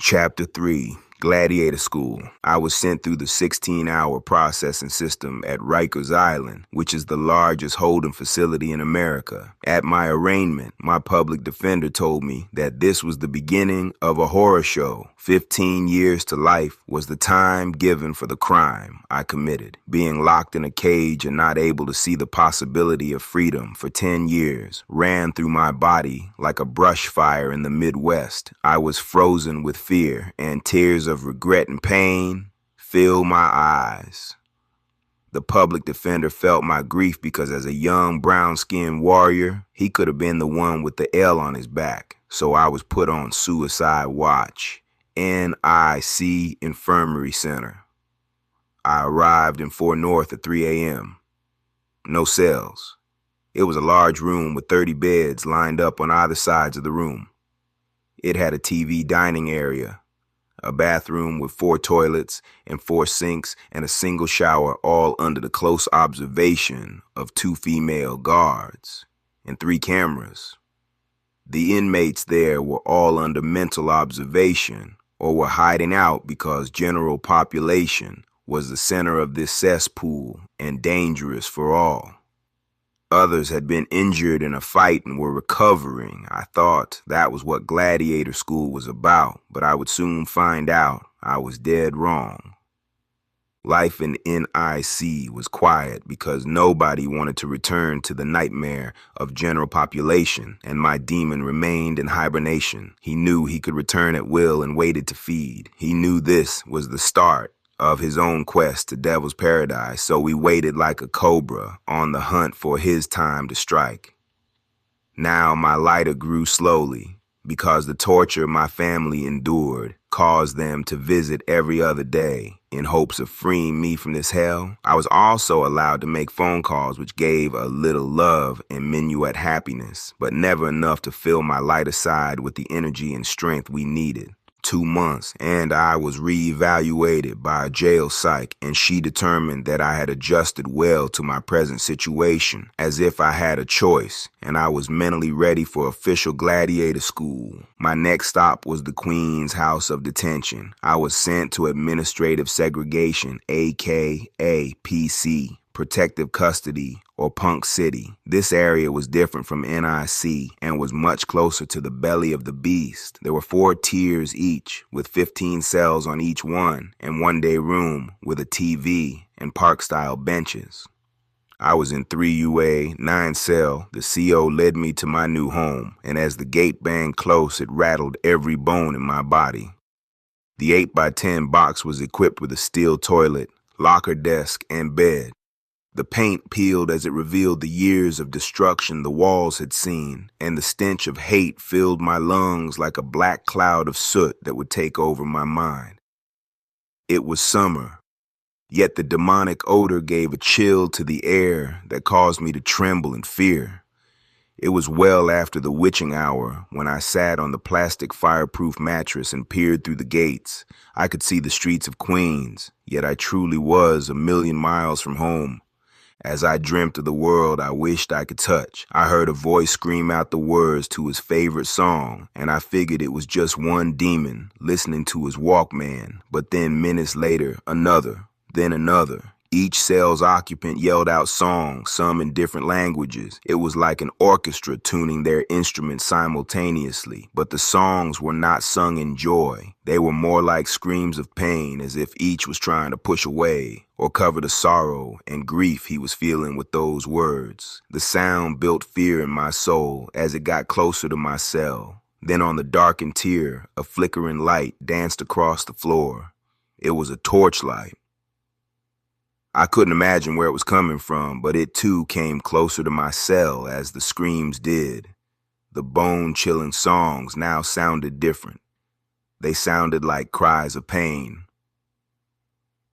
Chapter 3, Gladiator School. I was sent through the 16-hour processing system at Rikers Island, which is the largest holding facility in America. At my arraignment, my public defender told me that this was the beginning of a horror show. 15 years to life was the time given for the crime I committed. Being locked in a cage and not able to see the possibility of freedom for 10 years ran through my body like a brush fire in the Midwest. I was frozen with fear, and tears of regret and pain filled my eyes. The public defender felt my grief because as a young brown-skinned warrior, he could have been the one with the L on his back. So I was put on suicide watch. NIC Infirmary Center. I arrived in Fort North at 3 a.m. No cells. It was a large room with 30 beds lined up on either sides of the room. It had a TV dining area, a bathroom with 4 toilets and 4 sinks and a single shower, all under the close observation of 2 female guards and 3 cameras. The inmates there were all under mental observation or were hiding out because general population was the center of this cesspool and dangerous for all. Others had been injured in a fight and were recovering. I thought that was what Gladiator School was about, but I would soon find out I was dead wrong. Life in NIC was quiet because nobody wanted to return to the nightmare of general population, and my demon remained in hibernation. He knew he could return at will and waited to feed. He knew this was the start of his own quest to Devil's Paradise, so we waited like a cobra on the hunt for his time to strike. Now my lighter grew slowly because the torture my family endured caused them to visit every other day in hopes of freeing me from this hell. I was also allowed to make phone calls which gave a little love and minuet happiness, but never enough to fill my lighter side with the energy and strength we needed. 2 months, and I was reevaluated by a jail psych, and she determined that I had adjusted well to my present situation, as if I had a choice, and I was mentally ready for official gladiator school. My next stop was the Queen's House of Detention. I was sent to administrative segregation, aka PC, protective custody, or Punk City. This area was different from NIC and was much closer to the belly of the beast. There were 4 tiers each, with 15 cells on each one, and 1-day room with a TV and park-style benches. I was in 3UA, 9 cell. The CO led me to my new home, and as the gate banged close, it rattled every bone in my body. The 8x10 box was equipped with a steel toilet, locker desk, and bed. The paint peeled as it revealed the years of destruction the walls had seen, and the stench of hate filled my lungs like a black cloud of soot that would take over my mind. It was summer, yet the demonic odor gave a chill to the air that caused me to tremble in fear. It was well after the witching hour when I sat on the plastic fireproof mattress and peered through the gates. I could see the streets of Queens, yet I truly was a million miles from home. As I dreamt of the world I wished I could touch, I heard a voice scream out the words to his favorite song, and I figured it was just one demon listening to his Walkman. But then minutes later, another, then another. Each cell's occupant yelled out songs, some in different languages. It was like an orchestra tuning their instruments simultaneously, but the songs were not sung in joy. They were more like screams of pain, as if each was trying to push away or cover the sorrow and grief he was feeling with those words. The sound built fear in my soul as it got closer to my cell. Then on the darkened tier, a flickering light danced across the floor. It was a torchlight. I couldn't imagine where it was coming from, but it too came closer to my cell as the screams did. The bone-chilling songs now sounded different. They sounded like cries of pain.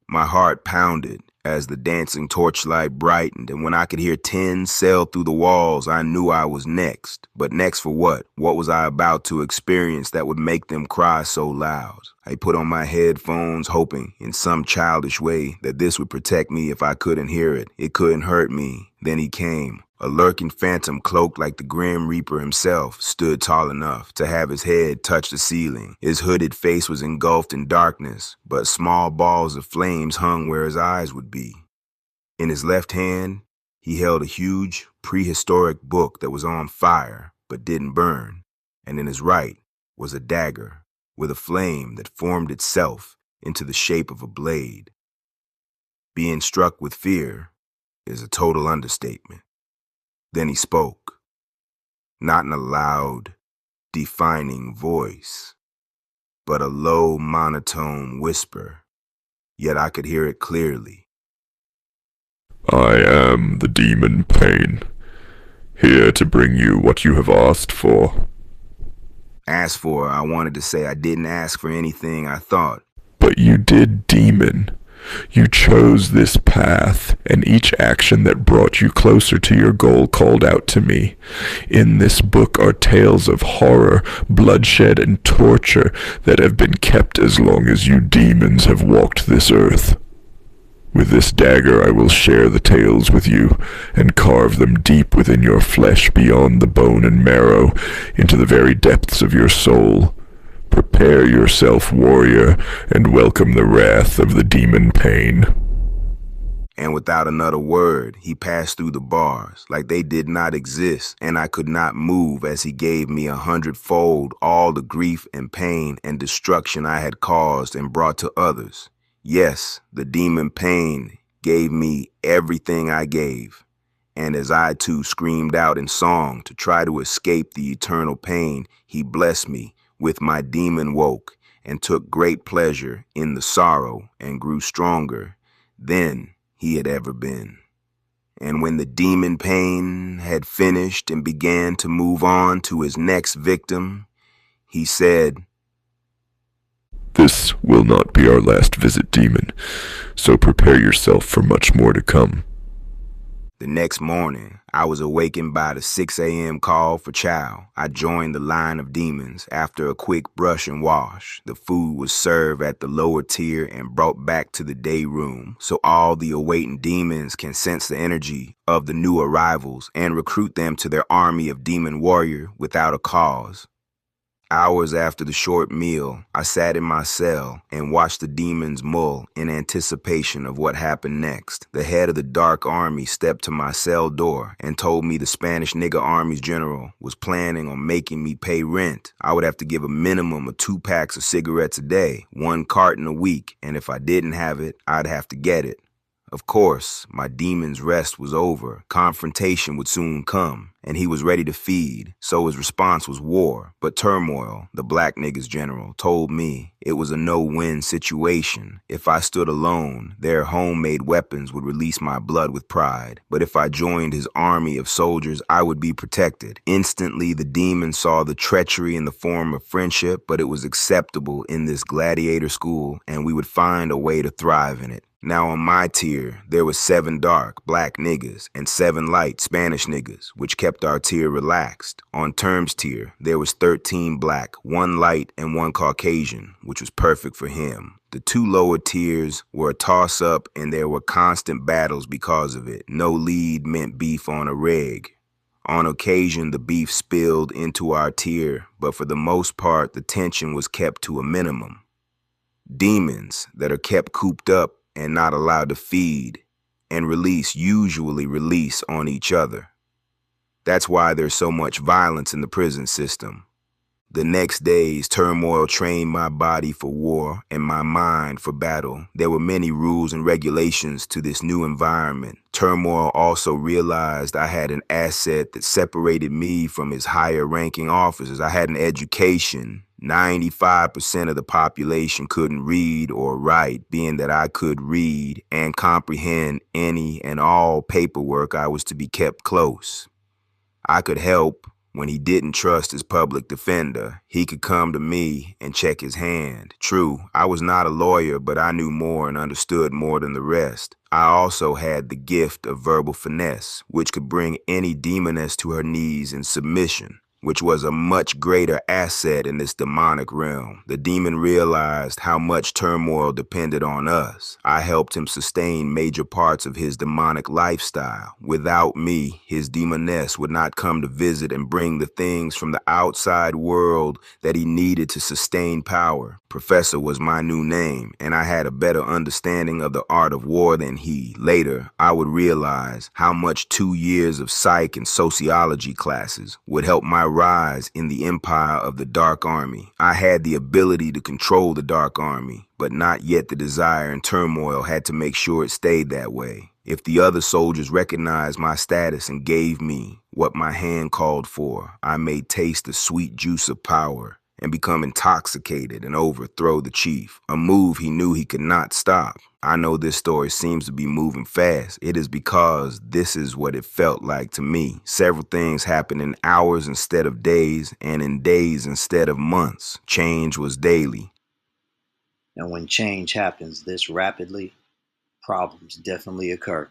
My heart pounded as the dancing torchlight brightened, and when I could hear 10 sail through the walls, I knew I was next. But next for what? What was I about to experience that would make them cry so loud? I put on my headphones, hoping in some childish way that this would protect me if I couldn't hear it. It couldn't hurt me. Then he came. A lurking phantom cloaked like the Grim Reaper himself stood tall enough to have his head touch the ceiling. His hooded face was engulfed in darkness, but small balls of flames hung where his eyes would be. In his left hand, he held a huge, prehistoric book that was on fire but didn't burn, and in his right was a dagger with a flame that formed itself into the shape of a blade. Being struck with fear is a total understatement. Then he spoke, not in a loud, defining voice, but a low, monotone whisper, yet I could hear it clearly. I am the Demon Pain, here to bring you what you have asked for. Asked for, I wanted to say I didn't ask for anything, I thought. But you did, Demon. You chose this path, and each action that brought you closer to your goal called out to me. In this book are tales of horror, bloodshed, and torture that have been kept as long as you demons have walked this earth. With this dagger I will share the tales with you, and carve them deep within your flesh beyond the bone and marrow, into the very depths of your soul. Prepare yourself, warrior, and welcome the wrath of the Demon Pain. And without another word, he passed through the bars like they did not exist, and I could not move as he gave me 100-fold all the grief and pain and destruction I had caused and brought to others. Yes, the Demon Pain gave me everything I gave, and as I too screamed out in song to try to escape the eternal pain, he blessed me with my demon woke and took great pleasure in the sorrow and grew stronger than he had ever been. And when the Demon Pain had finished and began to move on to his next victim, he said, This will not be our last visit, Demon, so prepare yourself for much more to come. The next morning, I was awakened by the 6 a.m. call for chow. I joined the line of demons after a quick brush and wash. The food was served at the lower tier and brought back to the day room, so all the awaiting demons can sense the energy of the new arrivals and recruit them to their army of demon warrior without a cause. Hours after the short meal, I sat in my cell and watched the demons mull in anticipation of what happened next. The head of the Dark Army stepped to my cell door and told me the Spanish nigger army's general was planning on making me pay rent. I would have to give a minimum of 2 packs of cigarettes a day, 1 carton a week, and if I didn't have it, I'd have to get it. Of course, my demon's rest was over. Confrontation would soon come, and he was ready to feed, so his response was war. But Turmoil, the black niggas general, told me it was a no-win situation. If I stood alone, their homemade weapons would release my blood with pride. But if I joined his army of soldiers, I would be protected. Instantly, the demon saw the treachery in the form of friendship, but it was acceptable in this gladiator school, and we would find a way to thrive in it. Now on my tier, there was 7 dark, black niggas and 7 light Spanish niggas, which kept our tier relaxed. On Term's tier, there was 13 black, 1 light, and 1 Caucasian, which was perfect for him. The 2 lower tiers were a toss-up, and there were constant battles because of it. No lead meant beef on a reg. On occasion, the beef spilled into our tier, but for the most part, the tension was kept to a minimum. Demons that are kept cooped up and not allowed to feed and release usually release on each other. That's why there's so much violence in the prison system. The next days, Turmoil trained my body for war and my mind for battle. There were many rules and regulations to this new environment. Turmoil also realized I had an asset that separated me from his higher-ranking officers. I had an education. 95% of the population couldn't read or write, being that I could read and comprehend any and all paperwork. I was to be kept close. I could help when he didn't trust his public defender. He could come to me and check his hand. True, I was not a lawyer, but I knew more and understood more than the rest. I also had the gift of verbal finesse, which could bring any demoness to her knees in submission. which was a much greater asset in this demonic realm. The demon realized how much turmoil depended on us. I helped him sustain major parts of his demonic lifestyle. Without me, his demoness would not come to visit and bring the things from the outside world that he needed to sustain power. Professor was my new name, and I had a better understanding of the art of war than he. Later, I would realize how much 2 years of psych and sociology classes would help my rise in the empire of the Dark Army. I had the ability to control the Dark Army, but not yet the desire and turmoil had to make sure it stayed that way. If the other soldiers recognized my status and gave me what my hand called for, I may taste the sweet juice of power and become intoxicated and overthrow the chief, a move he knew he could not stop. I know this story seems to be moving fast. It is because this is what it felt like to me. Several things happened in hours instead of days, and in days instead of months. Change was daily. And when change happens this rapidly, problems definitely occur.